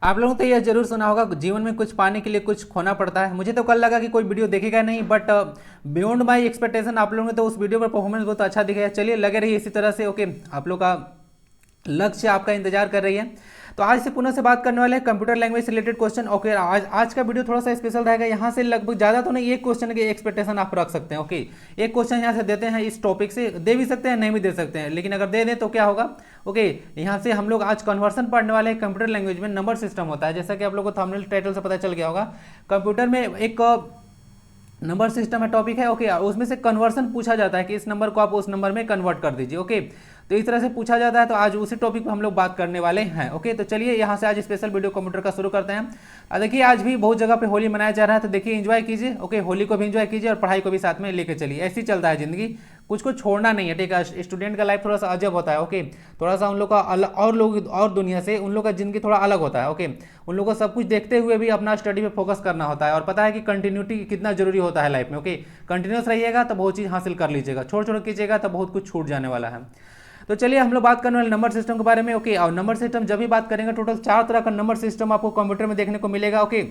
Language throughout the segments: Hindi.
आप लोगों ने तो यह जरूर सुना होगा, जीवन में कुछ पाने के लिए कुछ खोना पड़ता है। मुझे तो कल लगा कि कोई वीडियो देखेगा नहीं, बट बियॉन्ड माई एक्सपेक्टेशन आप लोगों ने तो उस वीडियो पर परफॉर्मेंस बहुत अच्छा दिखाया। चलिए लगे रहिए इसी तरह से। ओके, आप लोग का लक्ष्य आपका इंतजार कर रही है। तो आज से पुनः से बात करने वाले हैं कंप्यूटर लैंग्वेज से रिलेटेड क्वेश्चन। ओके, आज का वीडियो थोड़ा सा स्पेशल रहेगा। यहाँ से लगभग ज़्यादा तो नहीं, एक क्वेश्चन की एक्सपेक्टेशन आप रख सकते हैं। ओके, एक क्वेश्चन यहाँ से देते हैं, इस टॉपिक से दे भी सकते हैं, नहीं भी दे सकते हैं, लेकिन अगर दे दें तो क्या होगा। ओके, यहाँ से हम लोग आज कन्वर्सन पढ़ने वाले हैं। कंप्यूटर लैंग्वेज में नंबर सिस्टम होता है, जैसा कि आप लोग को थंबनेल टाइटल से पता चल गया होगा। कंप्यूटर में एक नंबर सिस्टम है, टॉपिक है। ओके, उसमें से कन्वर्सन पूछा जाता है कि इस नंबर को आप उस नंबर में कन्वर्ट कर दीजिए। ओके, तो इस तरह से पूछा जाता है। तो आज उसी टॉपिक पर हम लोग बात करने वाले हैं। ओके, तो चलिए यहाँ से आज स्पेशल वीडियो कंप्यूटर का शुरू करते हैं। देखिए आज भी बहुत जगह पे होली मनाया जा रहा है, तो देखिए एंजॉय कीजिए। ओके, होली को भी एंजॉय कीजिए और पढ़ाई को भी साथ में लेके चलिए। ऐसे ही चलता है जिंदगी, कुछ को छोड़ना नहीं है। ठीक है, स्टूडेंट का लाइफ थोड़ा सा अजब होता है। ओके, थोड़ा सा उन लोग का अलग, और लोग और दुनिया से उन लोग का जिंदगी थोड़ा अलग होता है। ओके, उन लोगों को सब कुछ देखते हुए भी अपना स्टडी पे फोकस करना होता है, और पता है कि कंटिन्यूटी कितना जरूरी होता है लाइफ में। ओके, कंटिन्यूस रहिएगा तो बहुत चीज़ हासिल कर लीजिएगा, छोड़ छोड़ कीजिएगा तो बहुत कुछ छूट जाने वाला है। तो चलिए हम लोग बात करने वाले नंबर सिस्टम के बारे में। ओके, और नंबर सिस्टम जब भी बात करेंगे, टोटल 4 तरह का नंबर सिस्टम आपको कंप्यूटर में देखने को मिलेगा। ओके,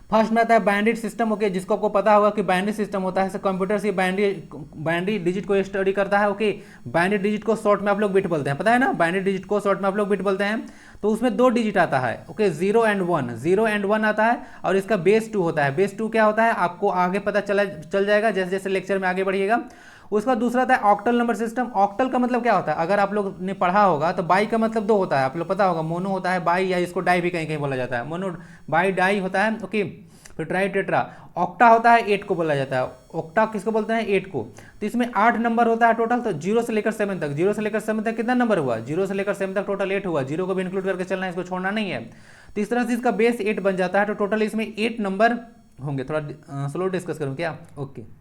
फर्स्ट में आता है बाइनरी सिस्टम। ओके, जिसको आपको पता होगा कि बाइनरी सिस्टम होता है, कंप्यूटर से बाइनरी डिजिट को स्टडी करता है। ओके, बाइनरी डिजिट को शॉर्ट में आप लोग बिट बोलते हैं, पता है ना, बाइनरी डिजिट को शॉर्ट में आप लोग बिट बोलते हैं। तो उसमें 2 डिजिट आता है। ओके, 0 एंड 1, 0 एंड 1 आता है, और इसका बेस 2 होता है। बेस 2 क्या होता है आपको आगे पता चल जाएगा जैसे जैसे लेक्चर में आगे बढ़िएगा। उसका दूसरा था ऑक्टल नंबर सिस्टम। ऑक्टल का मतलब क्या होता है, अगर आप लोग ने पढ़ा होगा तो बाई का मतलब 2 होता है, आप लोग पता होगा। मोनो होता है, बाई, या इसको डाई भी कहीं कहीं बोला जाता है। मोनो बाई डाई होता है। ओके, फिर ट्राई टेट्रा। ऑक्टा होता है, 8 को बोला जाता है। ऑक्टा किसको बोलते हैं, 8 को। तो इसमें 8 नंबर होता है टोटल। तो 0 से लेकर 7 तक, 0 से लेकर 7 तक कितना नंबर हुआ, 0 से लेकर 7 तक टोटल 8 हुआ। 0 को भी इंक्लूड करके चलना है, इसको छोड़ना नहीं है। तो इस तरह से इसका बेस 8 बन जाता है। तो टोटल इसमें 8 नंबर होंगे। थोड़ा स्लो डिस्कस करूँ क्या। ओके,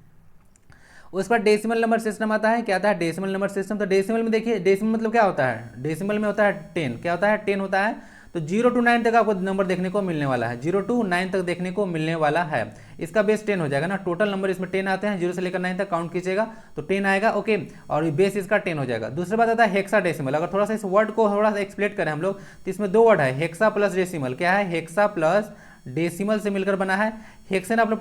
उस पर डेसिमल नंबर सिस्टम आता है। क्या आता है, डेसिमल नंबर सिस्टम। तो डेसिमल में देखिए, डेसिमल मतलब क्या होता है, डेसिमल में होता है 10। क्या होता है, 10 होता है। तो 0 to 9 तक आपको नंबर देखने को मिलने वाला है, 0 to 9 तक देखने को मिलने वाला है। इसका बेस 10 हो जाएगा ना। टोटल नंबर इसमें 10 आते हैं, 0 से लेकर 9 तक काउंट कीजिएगा तो 10 आएगा। ओके, और बेस इसका 10 हो जाएगा। दूसरी बात आता है हेक्सा डेसिमल। अगर थोड़ा सा इस वर्ड को थोड़ा सा एक्सप्लेन करें हम लोग, तो इसमें 2 वर्ड है, हेक्सा प्लस डेसिमल। क्या है, हेक्सा प्लस डेसिमल से मिलकर बना है। हेक्सेन आप लोग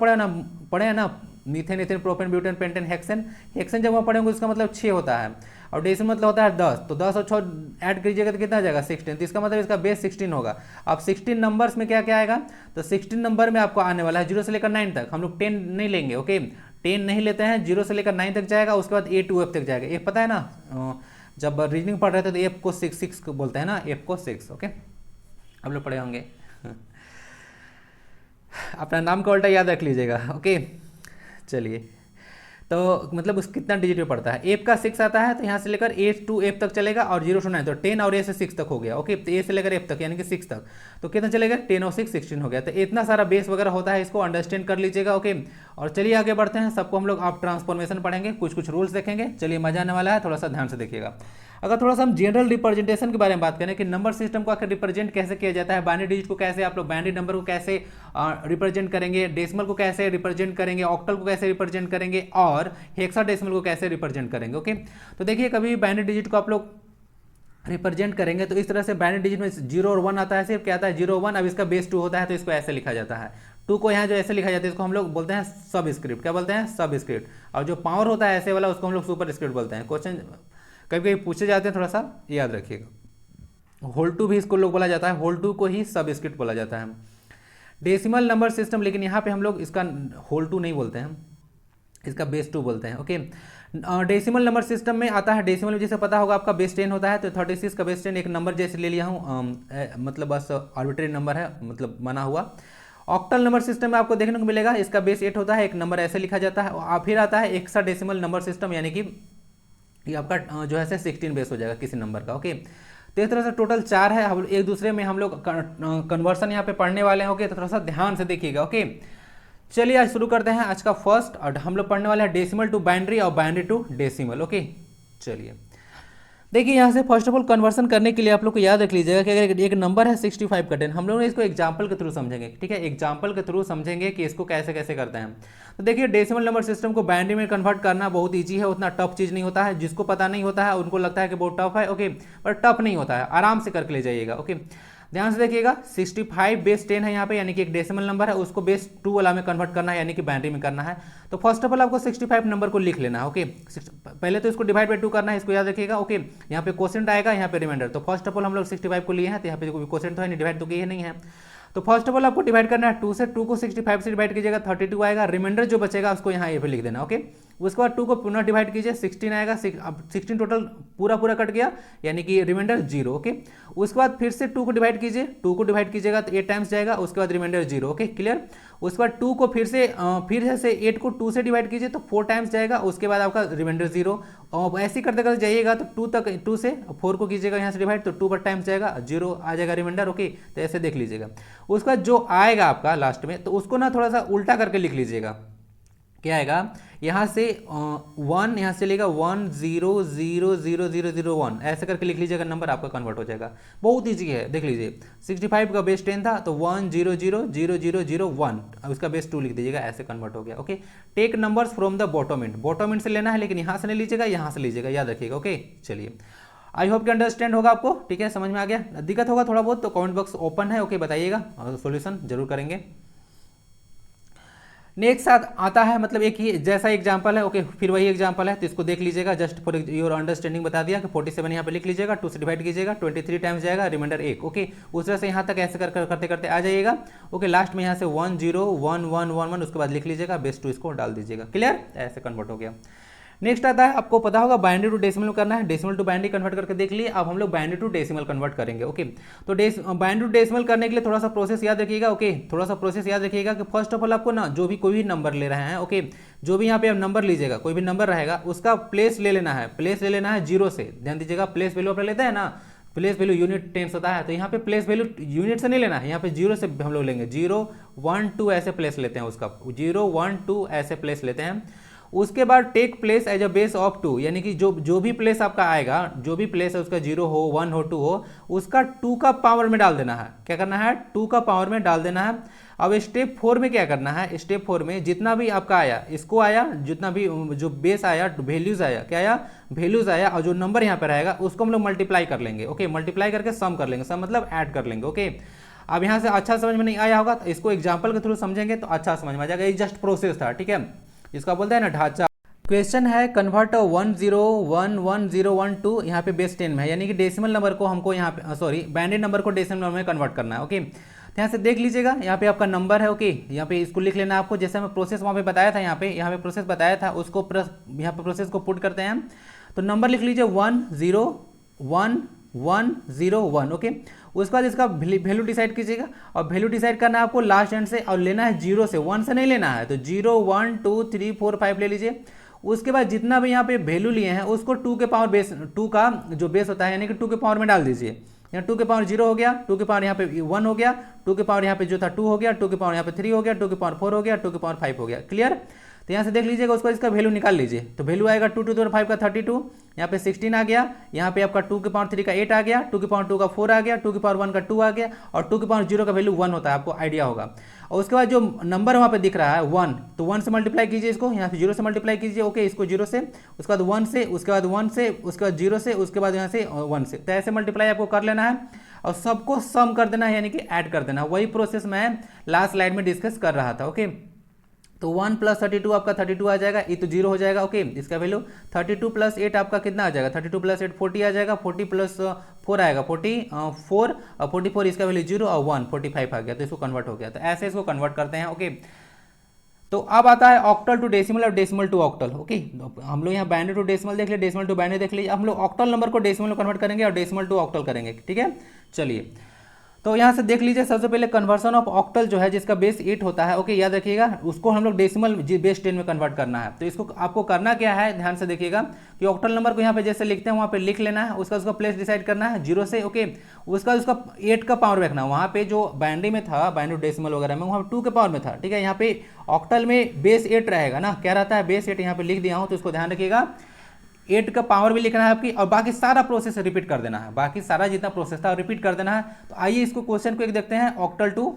पढ़े हैं ना, methane, ethane, propane, butane, pentane, hexane. Hexane जब वहाँ पढ़ेंगे उसका मतलब 6 होता है, और डेसिमल मतलब होता है 10। तो 10 और 6 ऐड कीजिएगा तो कितना आ जाएगा, 16। तो इसका मतलब इसका बेस 16 होगा। अब 16 नंबर्स में क्या क्या आएगा, तो 16 नंबर में आपको आने वाला है 0 से लेकर 9 तक। हम लोग 10 नहीं लेंगे। ओके, 10 नहीं लेते हैं, 0 से लेकर 9 तक जाएगा, उसके बाद A to F तक जाएगा। एफ पता है ना, जब रीजनिंग पढ़ रहे थे तो एफ को 6 बोलते हैं ना, एफ को 6। ओके, आप लोग पढ़े होंगे। अपना नाम का उल्टा याद रख लीजिएगा। ओके, चलिए, तो मतलब उस कितना डिजिट में पड़ता है। एफ का 6 आता है, तो यहाँ से लेकर ए टू एफ तक चलेगा, और 0 to 9, तो 10 और ए से 6 तक हो गया। ओके, तो ए से लेकर एफ तक यानी कि 6 तक, तो कितना चलेगा, 10 और 6 16 हो गया। तो इतना सारा बेस वगैरह होता है, इसको अंडरस्टैंड कर लीजिएगा। ओके, और चलिए आगे बढ़ते हैं। सबको हम लोग आप ट्रांसफॉर्मेशन पढ़ेंगे, कुछ कुछ रूल्स देखेंगे। चलिए मजा आने वाला है, थोड़ा सा ध्यान से देखिएगा। अगर थोड़ा सा हम जनरल रिप्रेजेंटेशन के बारे में बात करें कि नंबर सिस्टम को आखिर रिप्रेजेंट कैसे किया जाता है, बाइनरी डिजिट को कैसे आप लोग, बाइनरी नंबर को कैसे रिप्रेजेंट करेंगे, डेसिमल को कैसे रिप्रेजेंट करेंगे, ऑक्टल को कैसे रिप्रेजेंट करेंगे, और हेक्साडेसिमल को कैसे रिप्रेजेंट करेंगे। ओके, तो देखिए कभी बाइनरी डिजिट को आप लोग रिप्रेजेंट करेंगे तो इस तरह से बाइनरी डिजिट में 0 और 1 आता है। सिर्फ क्या आता है, 0 1। अब इसका बेस 2 होता है, तो इसको ऐसे लिखा जाता है। 2 को यहाँ जो ऐसे लिखा जाता है इसको हम लोग बोलते हैं सब स्क्रिप्ट। क्या बोलते हैं, सब स्क्रिप्ट। और जो पावर होता है ऐसे वाला, उसको हम लोग सुपर स्क्रिप्ट बोलते हैं। क्वेश्चन कभी कभी पूछे जाते हैं, थोड़ा सा याद रखिएगा। होल 2 भी इसको लोग बोला जाता है, होल 2 को ही सब स्क्रिप्ट बोला जाता है। डेसिमल नंबर सिस्टम, लेकिन यहाँ पे हम लोग इसका होल 2 नहीं बोलते हैं, इसका बेस 2 बोलते हैं। ओके, डेसिमल नंबर सिस्टम में आता है, डेसिमल में जैसे पता होगा आपका बेस 10 होता है। तो 36 का बेस 10 एक नंबर जैसे ले लिया हूँ, मतलब बस आर्बिट्रेरी नंबर है, मतलब बना हुआ। ऑक्टल नंबर सिस्टम में आपको देखने को मिलेगा, इसका बेस 8 होता है, एक नंबर ऐसे लिखा जाता है। और फिर आता है हेक्साडेसिमल नंबर सिस्टम, यानी कि ये आपका जो है 16 बेस हो जाएगा किसी नंबर का। ओके, तो इस तरह से टोटल 4 है। हम एक दूसरे में हम लोग कन्वर्सन यहाँ पे पढ़ने वाले हैं। ओके, तो थोड़ा सा ध्यान से देखिएगा। ओके, चलिए आज शुरू करते हैं आज का फर्स्ट, और हम लोग पढ़ने वाले हैं डेसिमल टू बाइनरी और बाइनरी टू डेसिमल। ओके, चलिए देखिए यहाँ से फर्स्ट ऑफ ऑल कन्वर्सन करने के लिए आप लोग को याद रख लीजिएगा कि अगर एक नंबर है 65 का 10, हम लोग इसको एग्जाम्पल के थ्रू समझेंगे। ठीक है, एग्जाम्पल के थ्रू समझेंगे कि इसको कैसे कैसे करते हैं। तो देखिए डेसिमल नंबर सिस्टम को बाइनरी में कन्वर्ट करना बहुत ईजी है, उतना टफ चीज़ नहीं होता है। जिसको पता नहीं होता है उनको लगता है कि बहुत टफ है। ओके, पर टफ नहीं होता है, आराम से करके ले जाइएगा। ओके, ध्यान से देखिएगा 65 बेस 10 है यहाँ पे, यानी कि एक डेसिमल नंबर है, उसको बेस 2 वाला में कन्वर्ट करना है, यानी कि बाइनरी में करना है। तो फर्स्ट ऑफ ऑल आपको 65 नंबर को लिख लेना है। ओके, पहले तो इसको डिवाइड बाई 2 करना है, इसको याद रखिएगा। ओके, यहाँ पे क्वोशेंट आएगा, यहाँ पे रिमाइंडर। तो फर्स्ट ऑफ ऑल हम लोग 65 को लिए हैं, तो यहाँ पे कोई क्वोशेंट तो है नहीं, डिवाइड तो किए नहीं है। तो फर्स्ट ऑफ ऑल आपको डिवाइड करना है 2 से, 2 को 65 से डिवाइड कीजिएगा 32 आएगा, रिमाइंडर जो बचेगा उसको यहाँ ये पे लिख देना। ओके, उसके बाद 2 को पुनः डिवाइड कीजिए 16 आएगा, अब 16 टोटल पूरा पूरा कट गया, यानी कि रिमाइंडर 0। ओके, उसके बाद फिर से 2 को डिवाइड कीजिए, 2 को डिवाइड कीजिएगा तो 8 टाइम्स जाएगा, उसके बाद रिमाइंडर 0। Okay, clear. उसके बाद 2 को फिर से 8 को 2 से डिवाइड कीजिए तो 4 टाइम्स जाएगा, उसके बाद आपका रिमाइंडर 0। और ऐसे ही करते करते जाइएगा तो 2 तक, 2 से 4 को कीजिएगा यहाँ से डिवाइड, तो 2 पर टाइम्स जाएगा, 0 आ जाएगा रिमाइंडर। ओके, तो ऐसे देख लीजिएगा। उसके बाद जो आएगा आपका लास्ट में, तो उसको ना थोड़ा सा उल्टा करके लिख लीजिएगा। क्या आएगा, यहाँ से 1, यहाँ से लेगा 1 0 0 0 0 0 1, ऐसे करके लिख लीजिएगा, नंबर आपका कन्वर्ट हो जाएगा। बहुत ईजी है, देख लीजिए 65 का बेस 10 था, तो 1 0 0 0 0 0 1, उसका बेस 2 लिख दीजिएगा, ऐसे कन्वर्ट हो गया। Okay, take numbers from the bottom end, bottom end से लेना है, लेकिन यहाँ से नहीं लीजिएगा, यहाँ से लीजिएगा, याद रखिएगा। ओके, चलिए, आई होप कि अंडरस्टैंड होगा आपको, ठीक है, समझ में आ गया। दिक्कत होगा थोड़ा बहुत तो कमेंट बॉक्स ओपन है, ओके, बताइएगा, सोल्यूशन जरूर करेंगे। नेक्स्ट आता है, मतलब एक ही जैसा एग्जांपल है। ओके, फिर वही एग्जांपल है, तो इसको देख लीजिएगा, जस्ट फॉर योर अंडरस्टैंडिंग बता दिया कि 47 यहाँ पे लिख लीजिएगा, 2 से डिवाइड कीजिएगा, 23 टाइम्स जाएगा, रिमाइंडर 1। ओके, उस तरह से यहाँ तक ऐसे करते करते आ जाइएगा। ओके, लास्ट में यहाँ से 1 0 1 1 1 1, उसके बाद लिख लीजिएगा, बेस 2 इसको डाल दीजिएगा। क्लियर, ऐसे कन्वर्ट हो गया। नेक्स्ट आता है, आपको पता होगा बाइनरी टू डेसिमल करना है, डेसिमल टू बाइनरी कन्वर्ट करके देख लिए। अब हम लोग बाइनरी टू डेसिमल कन्वर्ट करेंगे। ओके, तो बाइनरी टू डेसिमल करने के लिए थोड़ा सा प्रोसेस याद रखिएगा। ओके, थोड़ा सा प्रोसेस याद रखिएगा कि फर्स्ट ऑफ ऑल आपको ना जो भी कोई भी नंबर ले रहे हैं, ओके, जो भी यहाँ पे आप नंबर लीजिएगा, कोई भी नंबर रहेगा, उसका प्लेस ले लेना है, प्लेस ले लेना है 0 से। ध्यान दीजिएगा, प्लेस वैल्यू आप लेते हैं ना, प्लेस वैल्यू यूनिट टेंस होता है, तो यहाँ पे प्लेस वैल्यू यूनिट से नहीं लेना है, यहाँ पे 0 से हम लोग लेंगे, 0 1 2 ऐसे प्लेस लेते हैं, उसका 0 1 2 ऐसे प्लेस लेते हैं। उसके बाद take place as a base of 2, यानी कि जो भी प्लेस आपका आएगा, जो भी प्लेस है उसका 0 हो 1 हो 2 हो, उसका 2 का पावर में डाल देना है। क्या करना है, 2 का पावर में डाल देना है। अब स्टेप 4 में क्या करना है, स्टेप 4 में जितना भी आपका आया, इसको आया, जितना भी जो बेस आया, वैल्यूज आया, क्या आया, वैल्यूज आया, और जो नंबर यहाँ पे रहेगा उसको हम लोग मल्टीप्लाई कर लेंगे। ओके, मल्टीप्लाई करके सम कर लेंगे, सम मतलब ऐड कर लेंगे। ओके, अब यहाँ से अच्छा समझ में नहीं आया होगा तो इसको एग्जाम्पल के थ्रू समझेंगे तो अच्छा समझ में आ जाएगा। ये जस्ट प्रोसेस था, ठीक है, इसका बोलते हैं ना ढांचा। क्वेश्चन है कन्वर्ट 1 0 1 1 0 1 2, यहाँ पे बेस 10 में है, यानी कि डेसिमल नंबर को हमको यहाँ पे, सॉरी, बाइनरी नंबर को डेसिमल नंबर में कन्वर्ट करना है। ओके, यहाँ से देख लीजिएगा, यहाँ पे आपका नंबर है। ओके, यहाँ पे इसको लिख लेना है आपको, जैसे मैं प्रोसेस वहाँ पे बताया था, यहाँ पे प्रोसेस बताया था, उसको यहाँ पे प्रोसेस को पुट करते हैं। तो नंबर लिख लीजिए 1 0 1 1 0 1। ओके, उसके बाद इसका वैल्यू डिसाइड कीजिएगा, और वैल्यू डिसाइड करना है आपको लास्ट एंड से, और लेना है 0 से, 1 से नहीं लेना है। तो 0 1 2 3 4 5 ले लीजिए। उसके बाद जितना भी यहाँ पे वैल्यू लिए हैं उसको 2 के पावर बेस, 2 का जो बेस होता है, यानी कि 2 के पावर में डाल दीजिए। यहाँ 2 के पावर 0 हो गया, 2 के पावर यहाँ पे 1 हो गया, 2 के पावर यहाँ पे जो था 2 हो गया, 2 के पावर यहाँ पे 3 हो गया, 2 के पावर 4 हो गया, 2 के पावर 5 हो गया। क्लियर, तो यहाँ से देख लीजिएगा, उसको इसका वैल्यू निकाल लीजिए। तो वैल्यू आएगा 2 2 5 का 32, यहाँ पे 16 आ गया, यहाँ पे आपका 2 के पावर 3 का 8 आ गया, 2 के पावर 2 का 4 आ गया, 2 के पावर 1 का 2 आ गया, और 2 के पावर 0 का वैल्यू 1 होता है, आपको आइडिया होगा। और उसके बाद जो नंबर वहाँ पे दिख रहा है 1, तो 1 से मल्टीप्लाई कीजिए इसको, यहाँ से 0 से मल्टीप्लाई कीजिए। ओके, इसको 0 से, उसके बाद 1 से, उसके बाद 1 से, उसके बाद 0 से, उसके बाद यहाँ से 1 से, तो ऐसे मल्टीप्लाई आपको कर लेना है, और सबको सम कर देना है, यानी कि ऐड कर देना है। वही प्रोसेस मैं लास्ट स्लाइड में डिस्कस कर रहा था। ओके, तो 1 + 32 आपका 32 आ जाएगा, ये तो 0 हो जाएगा। ओके, इसका वैल्यू 32 + 8 आपका कितना आ जाएगा, 32 + 8 40 आ जाएगा, 40 + 4 आएगा 44, और 44 इसका वैल्यू 0 और 1 45 आ गया, तो इसको कन्वर्ट हो गया। तो ऐसे इसको कन्वर्ट करते हैं। ओके, तो अब आता है ऑक्टल टू डेसिमल और डेसिमल टू ऑक्टल। ओके, हम लोग यहाँ बाइनरी टू डेसिमल देख लिया, डेसिमल टू बाइनरी देख लिया, हम लोग ऑक्टल नंबर को डेसिमल में कन्वर्ट करेंगे और डेसिमल टू ऑक्टल करेंगे। ठीक है, चलिए, तो यहाँ से देख लीजिए, सबसे पहले कन्वर्सन ऑफ ऑक्टल जो है, जिसका बेस 8 होता है। ओके, याद रखिएगा, उसको हम लोग डेसिमल बेस 10 में कन्वर्ट करना है। तो इसको आपको करना क्या है, ध्यान से देखिएगा कि ऑक्टल नंबर को यहाँ पे जैसे लिखते हैं वहाँ पे लिख लेना है, उसका प्लेस डिसाइड करना है 0 से। ओके, उसका 8 का पावर रखना है, वहाँ पे जो बाइनरी में था, बाइनरी डेसिमल वगैरह में, वहाँ पे 2 के पावर में था। ठीक है, यहाँ पे ऑक्टल में बेस 8 रहेगा ना, क्या रहता है, बेस 8 यहाँ पे लिख दिया हूँ, तो इसको ध्यान रखिएगा, 8 का पावर भी लिखना है आपकी, और बाकी सारा प्रोसेस रिपीट कर देना है, बाकी सारा जितना प्रोसेस था रिपीट कर देना है। तो आइए इसको क्वेश्चन को एक देखते हैं, ऑक्टल टू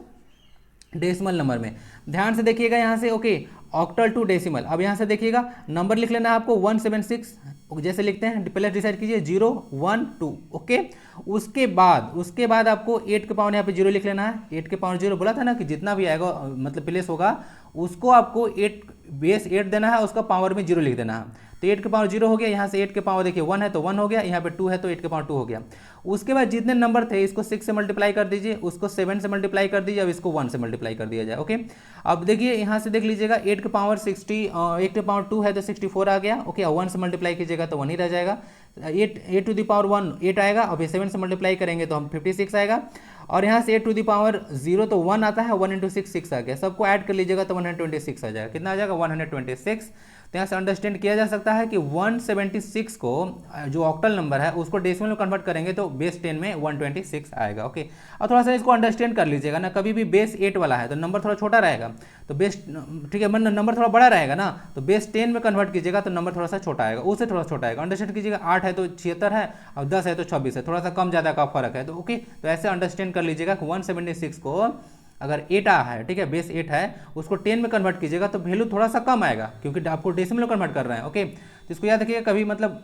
डेसिमल नंबर में। ध्यान से देखिएगा यहाँ से। Okay, octal to decimal. अब यहाँ से देखिएगा नंबर लिख लेना है आपको 176, जैसे लिखते हैं पहले डिसाइड कीजिए 0 1 2, ओके। उसके बाद आपको 8 के पावर यहाँ पे 0 लिख लेना है। 8 के पावर 0 बोला था ना कि जितना भी आएगा मतलब प्लेस होगा उसको आपको 8 बेस 8 देना है, उसका पावर में 0 लिख देना है। तो 8 के पावर 0 हो गया, यहाँ से 8 के पावर देखिए 1 है तो 1 हो गया, यहाँ पे 2 है तो 8 के पावर 2 हो गया। उसके बाद जितने नंबर थे इसको 6 से मल्टीप्लाई कर दीजिए, उसको 7 से मल्टीप्लाई कर दीजिए, अब इसको 1 से मल्टीप्लाई कर दिया जाए, ओके। अब देखिए यहाँ से देख लीजिएगा 8 के पावर 8 के पावर 2 है तो 64 आ गया, ओके। 1 से मल्टीप्लाई कीजिएगा तो 1 ही रह जाएगा। 8 टू द पावर 1 8 आएगा, अब 7 से मल्टीप्लाई करेंगे तो हम 56 आएगा। और यहाँ से 8 टू द पावर 0 तो 1 आता है, 1 इंटू 6 6 आ गया, सबको ऐड कर लीजिएगा तो 126 आ जाएगा। कितना आ जाएगा 126। तो यहाँ से अंडरस्टैंड किया जा सकता है कि 176 को जो ऑक्टल नंबर है उसको डेसिमल में कन्वर्ट करेंगे तो बेस 10 में 126 आएगा, ओके। और थोड़ा सा इसको अंडरस्टैंड कर लीजिएगा ना, कभी भी बेस 8 वाला है तो नंबर थोड़ा छोटा रहेगा, तो बेस ठीक है मतलब नंबर थोड़ा बड़ा रहेगा ना, तो बेस 10 में कन्वर्ट कीजिएगा तो नंबर थोड़ा सा छोटा आएगा, उससे थोड़ा छोटा आएगा। अंडरस्टैंड कीजिएगा 8 है तो 76 है और 10 है तो 26 है, थोड़ा सा कम ज़्यादा का फर्क है, तो ओके। तो ऐसे अंडरस्टैंड कर लीजिएगा कि 176 को अगर 8 आ है, ठीक है, बेस 8 है, उसको 10 में कन्वर्ट कीजिएगा तो वैल्यू थोड़ा सा कम आएगा क्योंकि आपको डेसिमल में कन्वर्ट कर रहे हैं, ओके। तो इसको याद रखिएगा, कभी मतलब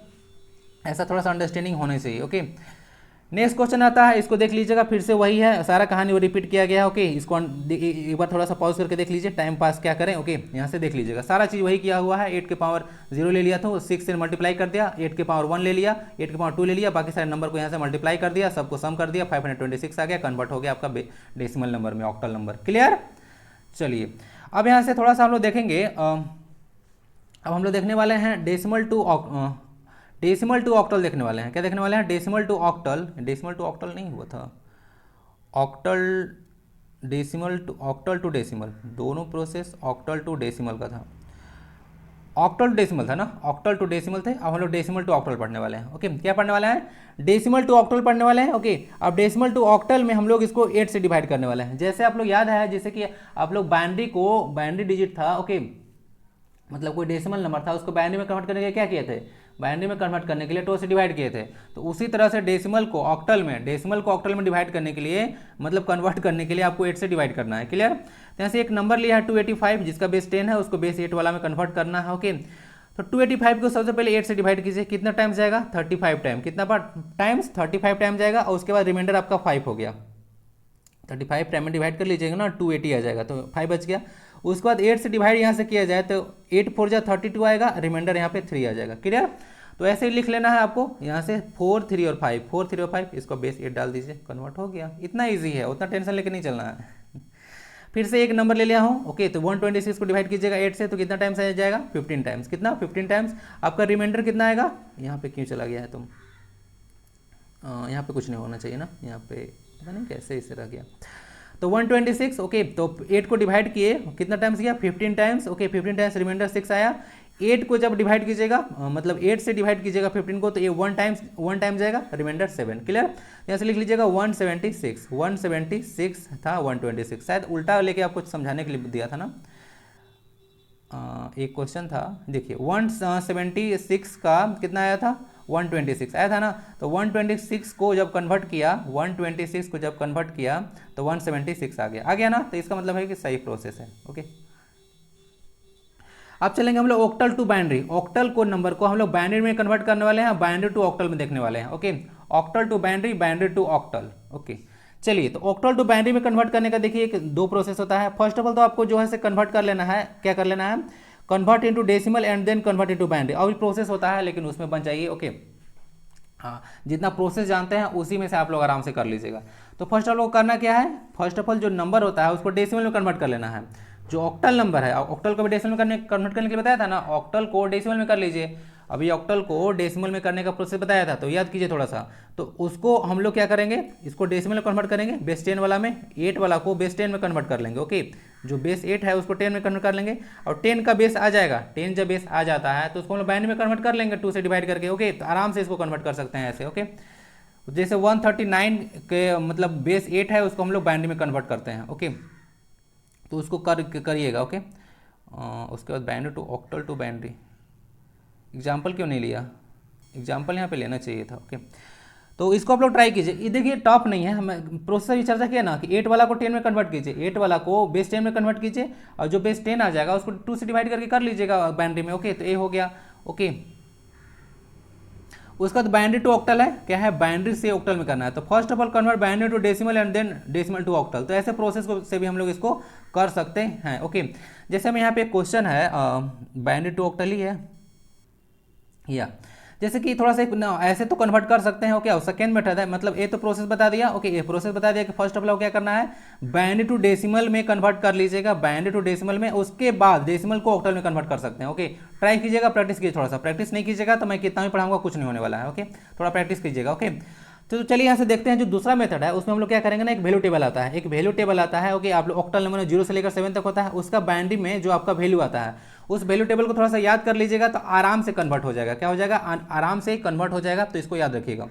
ऐसा थोड़ा सा अंडरस्टैंडिंग होनी चाहिए, ओके। नेक्स्ट क्वेश्चन आता है, इसको देख लीजिएगा, फिर से वही है, सारा कहानी वो रिपीट किया गया है, ओके। इसको एक बार थोड़ा सा पॉज करके देख लीजिए, टाइम पास क्या करें, ओके। यहाँ से देख लीजिएगा सारा चीज़ वही किया हुआ है। 8 के पावर 0 ले लिया था, 6 से मल्टीप्लाई कर दिया, 8 के पावर 1 ले लिया, 8 के पावर 2 ले लिया, बाकी सारे नंबर को यहाँ से मल्टीप्लाई कर दिया, सबको सम कर दिया, 526 आ गया, कन्वर्ट हो गया आपका डेसिमल नंबर में, ऑक्टल नंबर। क्लियर? चलिए अब यहाँ से थोड़ा सा हम लोग देखेंगे, अब हम लोग देखने वाले हैं डेसिमल टू ऑक्टल देखने वाले हैं। क्या देखने वाले हैं? डेसिमल टू ऑक्टल नहीं हुआ था, ऑक्टल टू डेसिमल, दोनों प्रोसेस ऑक्टल टू डेसिमल का था। ऑक्टल टू डेसिमल था ना, ऑक्टल टू डेसिमल थे, अब हम लोग डेसिमल टू ऑक्टल पढ़ने वाले हैं, ओके। क्या पढ़ने वाले हैं? डेसिमल टू ऑक्टल पढ़ने वाले हैं, ओके। अब डेसिमल टू ऑक्टल में हम लोग इसको 8 से डिवाइड करने वाले हैं। जैसे आप लोग याद है, जैसे कि आप लोग बाइनरी डिजिट था, ओके, मतलब कोई डेसिमल नंबर था, उसको बाइनरी में कन्वर्ट करने के लिए क्या किए थे? बाइनरी में कन्वर्ट करने के लिए 2 से डिवाइड किए थे। तो उसी तरह से डेसिमल को ऑक्टल में डिवाइड करने के लिए, मतलब कन्वर्ट करने के लिए आपको 8 से डिवाइड करना है। क्लियर? तो यहाँ से एक नंबर लिया है 285, जिसका बेस 10 है, उसको बेस 8 वाला में कन्वर्ट करना है, ओके। तो 285 को सबसे पहले 8 से डिवाइड कीजिए, कितना टाइम्स जाएगा? 35 टाइम। कितना बार टाइम्स? 35 टाइम जाएगा, और उसके बाद रिमाइंडर आपका 5 हो गया। 35 टाइम में डिवाइड कर लीजिएगा ना, 280 आ जाएगा, तो 5 बच गया। उसके बाद 8 से डिवाइड यहाँ से किया जाए तो 8 4 जा 32 आएगा, रिमाइंडर यहाँ पे 3 आ जाएगा। क्लियर? तो ऐसे ही लिख लेना है आपको, यहाँ से 4 3 और 5, इसको बेस 8 डाल दीजिए, कन्वर्ट हो गया। इतना ईजी है, उतना टेंशन लेके नहीं चलना है। फिर से एक नंबर ले लिया हूँ, ओके। तो 126 को डिवाइड कीजिएगा 8 से, तो कितना टाइम्स आ जाएगा? 15 टाइम्स। कितना? 15 टाइम्स। आपका रिमाइंडर कितना आएगा? यहाँ पे क्यों चला गया है तुम? यहाँ पे कुछ नहीं होना चाहिए ना, यहाँ पे पता नहीं कैसे इसे रह गया। तो 126, ओके। तो 8 को डिवाइड किए, कितना टाइम्स गया? 15 टाइम्स, ओके। 15 टाइम्स, रिमाइंडर 6 आया। 8 को जब डिवाइड कीजिएगा, मतलब 8 से डिवाइड कीजिएगा 15 को, तो ये 1 टाइम जाएगा, रिमाइंडर 7। क्लियर? यहाँ से लिख लीजिएगा 176 था 126, शायद उल्टा लेके आपको समझाने के लिए दिया था ना। एक क्वेश्चन था, देखिए 176 का कितना आया था? 126 आया था ना। तो 126 को जब कन्वर्ट किया, तो 176 आ गया ना। तो इसका मतलब है कि सही प्रोसेस है, ओके। अब चलेंगे हम लोग ऑक्टल टू बाइनरी। ऑक्टल को नंबर को हम लोग बाइनरी में कन्वर्ट करने वाले हैं, बाइनरी टू ऑक्टल में देखने वाले हैं, okay. Octal to binary, binary to octal, okay. चलिए, तो ऑक्टल टू बाइनरी में कन्वर्ट करने का देखिए 2 प्रोसेस होता है। फर्स्ट ऑफ ऑल तो आपको जो है से कन्वर्ट कर लेना है, क्या कर लेना है? Convert into decimal and then convert into binary. और प्रोसेस होता है, लेकिन उसमें बन जाइए, ओके। हाँ, जितना प्रोसेस जानते हैं उसी में से आप लोग आराम से कर लीजिएगा। तो फर्स्ट ऑफ ऑल करना क्या है? फर्स्ट ऑफ ऑल जो नंबर होता है उसको डेसिमल में कन्वर्ट कर लेना है। जो ऑक्टल नंबर है, ऑक्टल को भी डेसिमल में कन्वर्ट करने के लिए बताया था ना, ऑक्टल को डेसिमल में कर लीजिए। अभी ऑक्टल को डेसिमल में करने का प्रोसेस बताया था, तो याद कीजिए थोड़ा सा। तो उसको हम लोग क्या करेंगे? इसको डेसिमल में कन्वर्ट करेंगे, बेस 10 वाला में, 8 वाला को बेस 10 में कन्वर्ट कर लेंगे, ओके। जो बेस 8 है उसको 10 में कन्वर्ट कर लेंगे, और 10 का बेस आ जाएगा। 10 जब बेस आ जाता है तो उसको हम लोग बाइनरी में कन्वर्ट कर लेंगे 2 से डिवाइड करके, ओके। तो आराम से इसको कन्वर्ट कर सकते हैं ऐसे, ओके। जैसे 139 के मतलब बेस 8 है, उसको हम लोग बाइनरी में कन्वर्ट करते हैं, ओके। तो उसको करिएगा, ओके। उसके बाद binary to octal to binary. Example क्यों नहीं लिया? एग्जाम्पल यहाँ पे लेना चाहिए था, ओके। तो इसको आप लोग ट्राई कीजिए। ये देखिए टॉप नहीं है, हम प्रोसेसर की चर्चा किया ना कि 8 वाला को 10 में कन्वर्ट कीजिए, 8 वाला को बेस 10 में कन्वर्ट कीजिए और जो बेस 10 आ जाएगा उसको 2 से डिवाइड करके कर लीजिएगा बाइनरी में। ओके, तो ये हो गया। ओके, उसका तो बाइनरी टू ऑक्टल है, क्या है बाइनरी से ऑक्टल में करना है। तो first of all convert binary to decimal and then decimal to octal. तो ऐसे प्रोसेस को से भी हम लोग इसको कर सकते हैं। ओके, जैसे हमें यहाँ पे क्वेश्चन है बाइनरी टू ऑक्टल ही है या जैसे कि थोड़ा सा ऐसे तो कन्वर्ट कर सकते हैं। ओके, सेकेंड मेथड है, मतलब ये तो प्रोसेस बता दिया। ओके, ये प्रोसेस बता दिया कि फर्स्ट ऑफ ऑल क्या करना है, बाइनरी टू डेसिमल में कन्वर्ट कर लीजिएगा, बाइनरी टू डेसिमल में, उसके बाद डेसिमल को ऑक्टल में कन्वर्ट कर सकते हैं। ओके, ट्राई कीजिएगा, प्रैक्टिस कीजिए, थोड़ा सा प्रैक्टिस नहीं कीजिएगा तो मैं कितना भी पढ़ाऊंगा कुछ नहीं होने वाला है। ओके, थोड़ा प्रैक्टिस कीजिएगा। ओके, तो चलिए यहाँ से देखते हैं जो दूसरा मेथड है उसमें हम लोग क्या करेंगे ना, एक वैल्यू टेबल आता है, एक वैल्यू टेबल आता है। ओके, आप लोग ऑक्टल नंबर में 0 से लेकर 7 तक होता है, उसका बाइनरी में जो आपका वैल्यू आता है उस वैल्यू टेबल को थोड़ा सा याद कर लीजिएगा तो आराम से कन्वर्ट हो जाएगा। क्या हो जाएगा, आराम से कन्वर्ट हो जाएगा। तो इसको याद रखिएगा।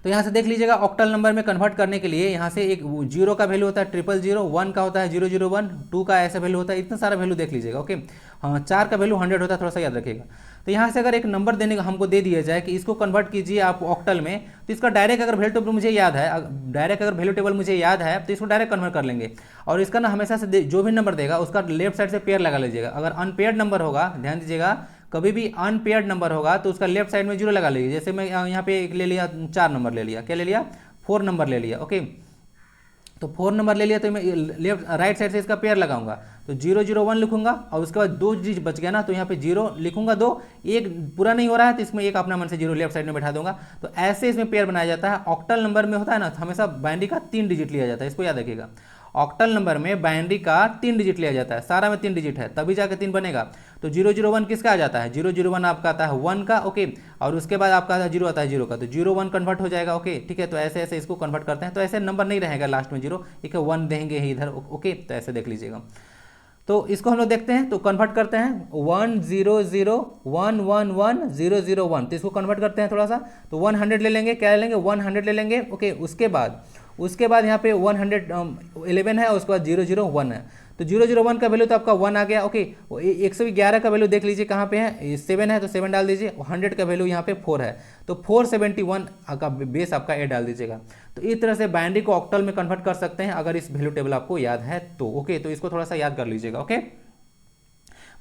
तो यहाँ से देख लीजिएगा ऑक्टल नंबर में कन्वर्ट करने के लिए यहाँ से एक 0 का वैल्यू होता है 000, 1 का होता है 001, 2 का ऐसा वैल्यू होता है, इतना सारा वैल्यू देख लीजिएगा। ओके, हाँ, 4 का वैल्यू 100 होता है, थोड़ा सा याद रखिएगा। तो यहाँ से अगर एक नंबर देने का हमको दे दिया जाए कि इसको कन्वर्ट कीजिए आप ऑक्टल में, तो इसका डायरेक्ट अगर वैल्यू टेबल मुझे याद है, डायरेक्ट अगर वैल्यू टेबल मुझे याद है तो इसको डायरेक्ट कन्वर्ट कर लेंगे। और इसका ना हमेशा से जो भी नंबर देगा उसका लेफ्ट साइड से पेयर लगा लीजिएगा। अगर अनपेयर्ड नंबर होगा, ध्यान दीजिएगा, कभी भी अनपेयर्ड नंबर होगा तो उसका लेफ्ट साइड में 0 लगा लीजिए। जैसे मैं यहाँ पे एक ले लिया, 4 नंबर ले लिया, क्या ले लिया, 4 नंबर ले लिया। ओके, तो 4 नंबर ले लिया तो मैं लेफ्ट राइट साइड से इसका पेयर लगाऊंगा, तो 001 लिखूंगा और उसके बाद 2 डिजिट बच गया ना, तो यहाँ पे 0 लिखूंगा, 2 एक पूरा नहीं हो रहा है तो इसमें एक अपना मन से 0 लेफ्ट साइड में बैठा दूंगा। तो ऐसे इसमें पेयर बनाया जाता है। ऑक्टल नंबर में होता है ना, हमेशा बाइनरी का 3 डिजिट लिया जाता है, इसको याद रखिएगा। ऑक्टल नंबर में बाइनरी का 3 डिजिट लिया जाता है, सारा में 3 डिजिट है तभी जाकर 3 बनेगा। तो 001 किसका आ जाता है, 001 आपका आता है 1 का। ओके, और उसके बाद आपका आता है 0 आता है 0 का, तो 01 कन्वर्ट हो जाएगा। ओके, ठीक है, तो ऐसे ऐसे इसको कन्वर्ट करते हैं। तो ऐसे नंबर नहीं रहेगा लास्ट में 0, एक 1 देंगे ही इधर। ओके, तो ऐसे देख लीजिएगा। तो इसको हम लोग देखते हैं, तो कन्वर्ट करते हैं 100111101। तो इसको कन्वर्ट करते हैं थोड़ा सा, तो 100 ले लेंगे, क्या ले लेंगे, 100 ले लेंगे। ओके, उसके बाद यहाँ पे 111 है और उसके बाद 001 है। तो 001 का वैल्यू तो आपका 1 आ गया। ओके, 111 का वैल्यू देख लीजिए कहाँ पे है, 7 है तो 7 डाल दीजिए। 100 का वैल्यू यहाँ पे 4 है तो 471 का बेस आपका ए डाल दीजिएगा। तो इस तरह से बाइनरी को ऑक्टल में कन्वर्ट कर सकते हैं अगर इस वैल्यू टेबल आपको याद है तो। ओके, तो इसको थोड़ा सा याद कर लीजिएगा। ओके,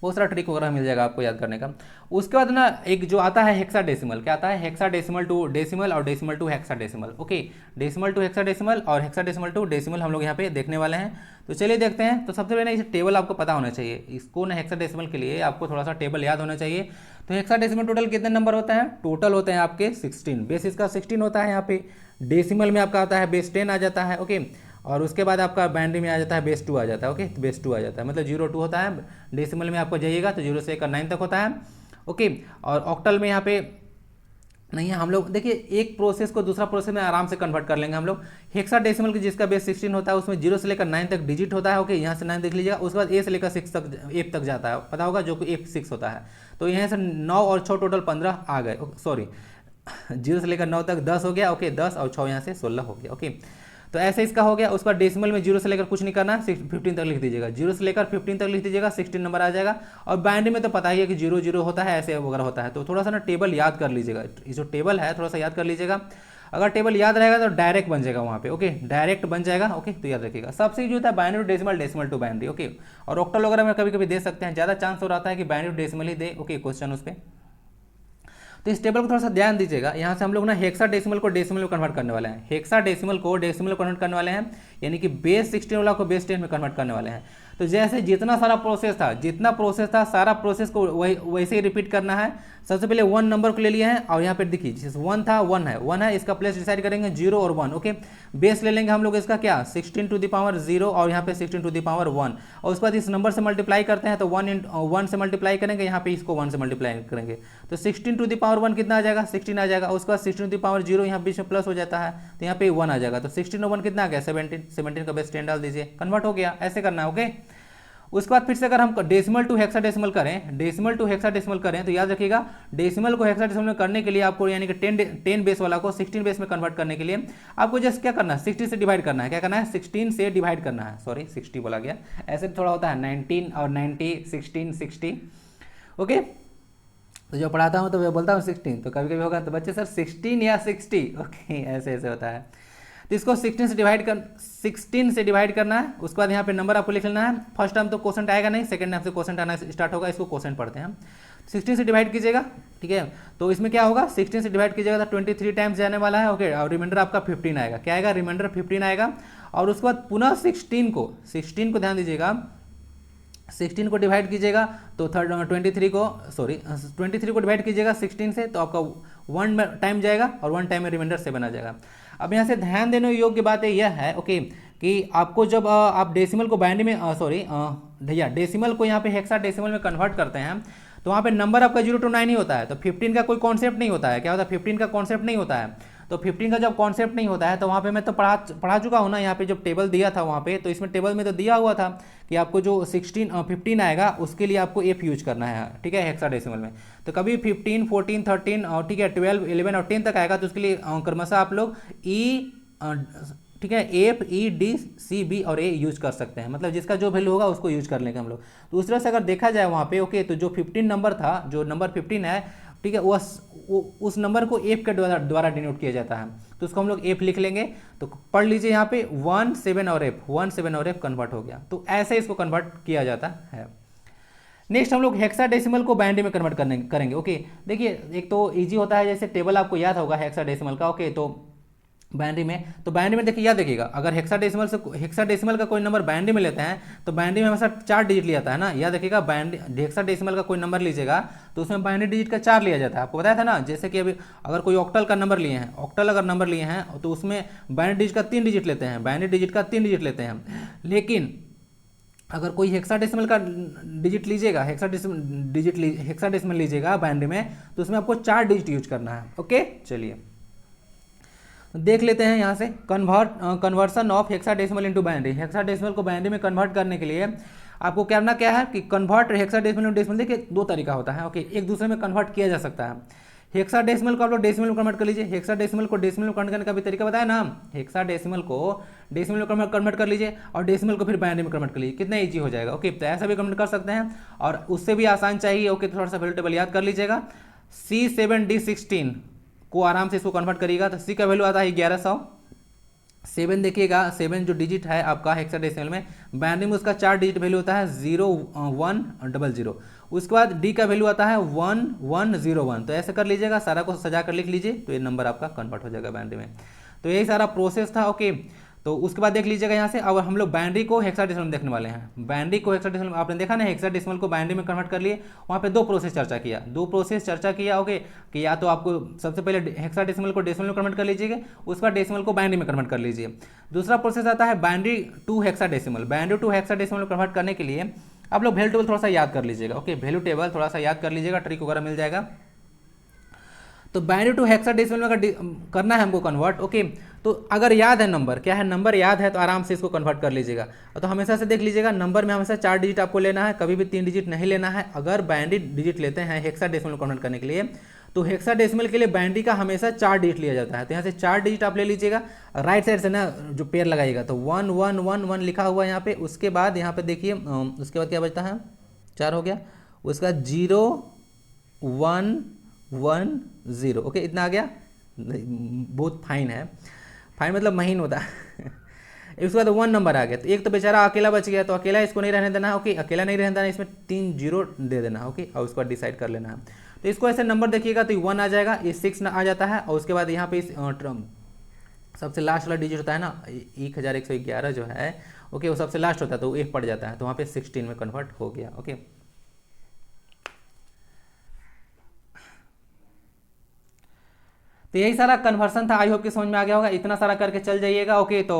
बहुत सारा ट्रिक वगैरह मिल जाएगा आपको याद करने का। उसके बाद ना एक जो आता है हेक्साडेसिमल, क्या आता है, हेक्साडेसिमल टू डेसिमल और decimal to hexadecimal. Okay, decimal to hexadecimal और हेक्साडेसिमल टू डेसिमल हम लोग यहाँ पे देखने वाले हैं। तो चलिए देखते हैं। तो सबसे पहले इस टेबल आपको पता होना चाहिए, इसको ना हेक्साडेसिमल के लिए आपको थोड़ा सा टेबल याद होना चाहिए। तो हेक्साडेसिमल टोटल कितने नंबर होते हैं, टोटल होते हैं आपके 16, बेस इसका 16 होता है। यहाँ पे डेसिमल में आपका आता है बेस 10 आ जाता है। ओके, और उसके बाद आपका बाइनरी में आ जाता है बेस 2 आ जाता है। ओके, तो बेस 2 आ जाता है, मतलब 02 होता है। डेसिमल में आपको जाइएगा तो 0 से लेकर 9 तक होता है। ओके, और ऑक्टल में यहाँ पे नहीं है। हम लोग देखिए एक प्रोसेस को दूसरा प्रोसेस में आराम से कन्वर्ट कर लेंगे हम लोग। हेक्साडेसिमल की जिसका बेस 16 होता है उसमें 0 से लेकर 9 तक डिजिट होता है। ओके, यहाँ से 9 देख लीजिएगा, उसके बाद ए से लेकर 6 तक 1 तक जाता है, पता होगा, जो कि F6 होता है। तो यहाँ से 9 और 6 टोटल 15 आ गए। सॉरी, 0 से लेकर 9 तक 10 हो गया। ओके, 10 और 6 यहाँ से 16 हो गया। ओके, तो ऐसे इसका हो गया। उसके बाद डेसिमल में 0 से लेकर कुछ नहीं करना है, 15 तक लिख दीजिएगा, 0 से लेकर 15 तक लिख दीजिएगा, 16 नंबर आ जाएगा। और बाइनरी में तो पता ही है कि 0 होता है, ऐसे वगैरह होता है। तो थोड़ा सा ना टेबल याद कर लीजिएगा, ये जो टेबल है थोड़ा सा याद कर लीजिएगा। अगर टेबल याद रहेगा तो डायरेक्ट बन जाएगा वहाँ पे। ओके, डायरेक्ट बन जाएगा। ओके, तो याद रखिएगा। सबसे जो होता है binary to decimal, decimal to binary. Okay, और ऑक्टल वगैरह में कभी कभी दे सकते हैं, ज़्यादा चांस हो रहा है कि बाइनरी टू डेसिमल ही दे। ओके, क्वेश्चन उस पर। तो इस टेबल को थोड़ा सा ध्यान दीजिएगा। यहाँ से हम लोग ना हेक्साडेसिमल को डेसिमल में कन्वर्ट करने वाले हैं, हेक्साडेसिमल को डेसिमल में कन्वर्ट करने वाले हैं, यानी कि बेस 16 वाला को बेस 10 में कन्वर्ट करने वाले हैं। तो जैसे जितना सारा प्रोसेस था, सारा प्रोसेस को वैसे ही रिपीट करना है। सबसे पहले 1 नंबर को ले लिया है और यहाँ पर देखिए जैसे 1 था, 1 है, इसका प्लेस डिसाइड करेंगे 0 और 1। ओके, बेस ले लेंगे हम लोग इसका क्या, 16 टू द पावर 0 और यहाँ पे 16 टू द पावर 1, और उसके बाद इस नंबर से मल्टीप्लाई करते हैं तो 1 से मल्टीप्लाई करेंगे, यहाँ पे इसको 1 से मल्टीप्लाई करेंगे तो 16 टू द पावर 1 कितना आ जाएगा, 16 आ जाएगा। उसके बाद 16 टू द पावर 0 यहाँ बीच में प्लस हो जाता है तो यहाँ पे 1 आ जाएगा। तो 16 और 1 कितना आ गया, 17 का बेस 10 डाल दीजिए, कन्वर्ट हो गया। ऐसे करना है। ओके, उसके बाद फिर से अगर हम डेसिमल टू हेक्साडेसिमल करें, तो याद रखिएगा डेसिमल को हेक्साडेसिमल में करने के लिए आपको यानी कि 10 बेस वाला को 16 बेस में कन्वर्ट करने के लिए आपको जस्ट क्या करना है, 60 से डिवाइड करना है। क्या करना है, 16 से डिवाइड करना है। सॉरी 60 बोला गया, ऐसे थोड़ा होता है 19 और 90, 16, 60। ओके, तो जो पढ़ाता हूँ तो मैं बोलता हूँ 16, तो कभी कभी होगा तो बच्चे सर 16 या 60, ओके ऐसे ऐसे होता है। तो इसको 16 से डिवाइड करना है। उसके बाद यहाँ पे नंबर आपको लिख लेना है। फर्स्ट टर्म तो क्वेश्चन आएगा नहीं, सेकंड टर्म से क्वेश्चन आना स्टार्ट होगा। इसको क्वेश्चन पढ़ते हैं हम। 16 से डिवाइड कीजिएगा, ठीक है। तो इसमें क्या होगा, 16 से डिवाइड कीजिएगा तो 23 टाइम्स जाने वाला है, ओके। और रिमाइंडर आपका 15 आएगा। क्या आएगा, रिमाइंडर 15 आएगा। और उसके बाद पुनः 16 को ध्यान दीजिएगा, 16 को डिवाइड कीजिएगा तो 23 को डिवाइड कीजिएगा 16 से, तो आपका 1 टाइम जाएगा और 1 टाइम में रिमाइंडर 7 आ जाएगा। अब यहाँ से ध्यान देने योग्य बात यह है, ओके, कि आपको जब आप डेसिमल को बाइनरी में भैया डेसिमल को यहाँ पे हेक्साडेसिमल में कन्वर्ट करते हैं, तो वहाँ पे नंबर आपका 0 to 9 ही होता है। तो 15 का कोई कॉन्सेप्ट नहीं होता है। क्या होता है, 15 का कॉन्सेप्ट नहीं होता है। तो 15 का जब कॉन्सेप्ट नहीं होता है तो वहाँ पे मैं तो पढ़ा चुका हूँ ना। यहाँ पे जब टेबल दिया था वहाँ पे, तो इसमें टेबल में तो दिया हुआ था कि आपको जो 15 आएगा उसके लिए आपको एफ यूज करना है, ठीक है, हेक्साडेसिमल में। तो कभी 15, 14, 13 और ठीक है 12, 11 और 10 तक आएगा तो उसके लिए क्रमशः आप लोग ठीक है एफ, ई, डी, सी, बी और ए यूज कर सकते हैं। मतलब जिसका जो वैल्यू होगा उसको यूज कर लेंगे हम लोग। तो उस तरह से अगर देखा जाए वहाँ पे, ओके, तो जो 15 नंबर था, जो नंबर 15 है, ठीक है, उस नंबर को एफ के द्वारा डिनोट किया जाता है। तो उसको हम लोग एफ लिख लेंगे। तो पढ़ लीजिए यहाँ पे 1, 7 और एफ, 1, 7 और एफ कन्वर्ट हो गया। तो ऐसे इसको कन्वर्ट किया जाता है। नेक्स्ट हम लोग हेक्साडेसिमल को बाइनरी में कन्वर्ट करेंगे, ओके। देखिए एक तो इजी होता है, जैसे टेबल आपको याद होगा हेक्साडेसिमल का, ओके। तो बाइनरी में देखिए याद देखिएगा, अगर हेक्साडेसिमल का कोई नंबर बाइनरी में लेते हैं तो बाइनरी में हमेशा 4 डिजिट लिया जाता है ना। याद रखिएगा, हेक्साडेसिमल का कोई नंबर लीजिएगा तो उसमें बाइनरी डिजिट का 4 लिया जाता है। आपको बताया था ना, जैसे कि अभी अगर कोई ऑक्टल का नंबर लिए हैं, अगर नंबर लिए हैं तो उसमें बाइनरी डिजिट का 3 डिजिट लेते हैं। लेकिन अगर कोई हेक्साडेसिमल का डिजिट लीजिएगा, हेक्साडेसिमल लीजिएगा बाइनरी में, तो उसमें आपको 4 डिजिट यूज करना है, ओके। चलिए देख लेते हैं यहाँ से conversion of hexadecimal into binary. Hexadecimal को बाइनरी में कन्वर्ट करने के लिए आपको करना क्या है कि कन्वर्ट हेक्साडेसिमल इनटू डेसिमल, देखिए 2 तरीका होता है, ओके। एक दूसरे में कन्वर्ट किया जा सकता है। हेक्साडेसिमल को आप लोग डेसिमल में कन्वर्ट कर लीजिए। हेक्साडेसिमल को डेसिमल में कन्वर्ट करने का भी तरीका बताया ना। हेक्साडेसिमल को डेसिमल में कन्वर्ट कर लीजिए और डेसिमल को फिर बाइनरी में कन्वर्ट कर लीजिए, कितना ईजी हो जाएगा, ओके। तो ऐसा भी कन्वर्ट कर सकते हैं। और उससे भी आसान चाहिए, ओके, तो थोड़ा सा वैल्यू टेबल याद कर लीजिएगा। C7D16 को आराम से इसको कन्वर्ट करिएगा तो सी का वैल्यू आता है 1100। 7 देखिएगा, 7 जो डिजिट है आपका हेक्साडेसिमल में, बाइनरी में उसका 4 डिजिट वैल्यू होता है 0100। उसके बाद डी का वैल्यू आता है 1101। तो ऐसे कर लीजिएगा, सारा को सजा कर लिख लीजिए, तो ये नंबर आपका कन्वर्ट हो जाएगा बाइनरी में। तो यही सारा प्रोसेस था, ओके। तो उसके बाद देख लीजिएगा यहाँ से, अब हम लोग बाइनरी को हेक्साडेसिमल में देखने वाले हैं। बाइनरी को हेक्साडेसिमल आपने देखा ना, हेक्साडेसिमल को बाइनरी में कन्वर्ट कर लिए। वहाँ पे 2 प्रोसेस चर्चा किया, ओके, कि या तो आपको सबसे पहले हेक्साडेसिमल को डेसिमल में कन्वर्ट कर लीजिएगा, उसके बाद डेसिमल को बाइनरी में कन्वर्ट कर लीजिए। दूसरा प्रोसेस आता है binary to hexadecimal. Binary to hexadecimal में कन्वर्ट करने के लिए आप लोग वैल्यू टेबल थोड़ा सा याद कर लीजिएगा, ओके। वैल्यू टेबल थोड़ा सा याद कर लीजिएगा, ट्रिक वगैरह मिल जाएगा। तो बाइनरी टू हेक्साडेसिमल में करना है हमको कन्वर्ट, ओके। तो अगर याद है नंबर, क्या है, नंबर याद है तो आराम से इसको कन्वर्ट कर लीजिएगा। तो हमेशा से देख लीजिएगा, नंबर में हमेशा 4 डिजिट आपको लेना है, कभी भी 3 डिजिट नहीं लेना है। अगर बाइनरी डिजिट लेते हैं हेक्साडेसिमल में कन्वर्ट करने के लिए, तो हेक्साडेसिमल के लिए बाइनरी का हमेशा 4 डिजिट लिया जाता है। तो यहाँ से 4 डिजिट आप ले लीजिएगा। राइट साइड से ना जो पेयर लगाइएगा तो 1 1 1 1 लिखा हुआ है यहाँ पे। उसके बाद यहाँ पे देखिए, उसके बाद क्या बचता है, 4 हो गया। उसके बाद 0 1 1 0, ओके, इतना आ गया। बहुत फाइन है, फाइन मतलब महीन होता है। उसके बाद 1 नंबर आ गया। तो एक तो बेचारा अकेला बच गया, तो अकेला इसको नहीं रहने देना है, ओके। अकेला नहीं रहने देना, इसमें 3 0 दे देना, ओके। और उसको डिसाइड कर लेना है। तो इसको ऐसे नंबर देखिएगा तो 1 आ जाएगा, ये 6 आ जाता है। और उसके बाद यहाँ पे सबसे लास्ट वाला डिजिट होता है ना, 1111 जो है, ओके, वो सबसे लास्ट होता है, तो एक पड़ जाता है। तो वहाँ पे 16 में कन्वर्ट हो गया, ओके। तो यही सारा कन्वर्सन था। आई होप कि समझ में आ गया होगा। इतना सारा करके चल जाइएगा, ओके। तो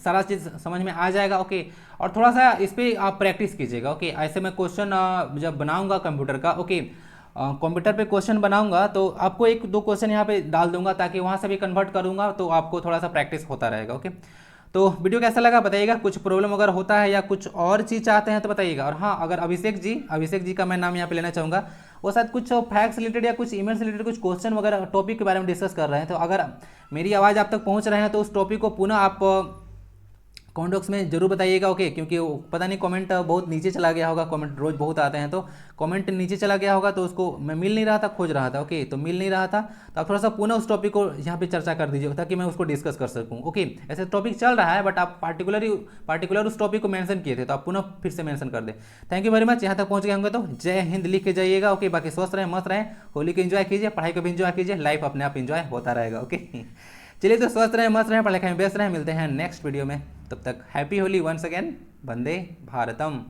सारा चीज़ समझ में आ जाएगा, ओके। और थोड़ा सा इस पर आप प्रैक्टिस कीजिएगा, ओके। ऐसे मैं क्वेश्चन जब बनाऊंगा कंप्यूटर का, ओके, कंप्यूटर पे क्वेश्चन बनाऊंगा तो आपको 1-2 क्वेश्चन यहाँ पे डाल दूंगा, ताकि वहाँ से भी कन्वर्ट करूंगा, तो आपको थोड़ा सा प्रैक्टिस होता रहेगा, ओके। तो वीडियो कैसा लगा बताइएगा। कुछ प्रॉब्लम अगर होता है या कुछ और चीज़ चाहते हैं तो बताइएगा। और हाँ, अगर अभिषेक जी का मैं नाम यहाँ पे लेना चाहूँगा, वो शायद कुछ फैक्ट्स रिलेटेड या कुछ ईमेल से रिलेटेड कुछ क्वेश्चन वगैरह टॉपिक के बारे में डिस्कस कर रहे हैं। तो अगर मेरी आवाज़ आप तक पहुँच रहे हैं तो उस टॉपिक को पुनः आप कमेंट बॉक्स में जरूर बताइएगा, ओके, क्योंकि पता नहीं कमेंट बहुत नीचे चला गया होगा, कमेंट रोज बहुत आते हैं तो कमेंट नीचे चला गया होगा, तो उसको मैं मिल नहीं रहा था, खोज रहा था, ओके, तो मिल नहीं रहा था, तो आप थोड़ा सा पुनः उस टॉपिक को यहाँ पे चर्चा कर दीजिए ताकि मैं उसको डिस्कस कर सकूँ, ओके। ऐसे टॉपिक चल रहा है बट आप पार्टिकुलर उस टॉपिक को मेंशन किए थे, तो आप पुनः फिर से मेंशन कर दें। थैंक यू वेरी मच, यहाँ तक पहुँच गए होंगे तो जय हिंद लिख के जाइएगा, ओके। बाकी स्वस्थ रहें, मस्त रहें, होली को एंजॉय कीजिए, पढ़ाई को भी एंजॉय कीजिए, लाइफ अपने आप एंजॉय होता रहेगा, ओके। चलिए तो स्वस्थ रहें, मस्त रहें, पढ़ाई में व्यस्त रहें, मिलते हैं नेक्स्ट वीडियो में, तब तक हैप्पी होली वंस अगेन, वंदे भारतम।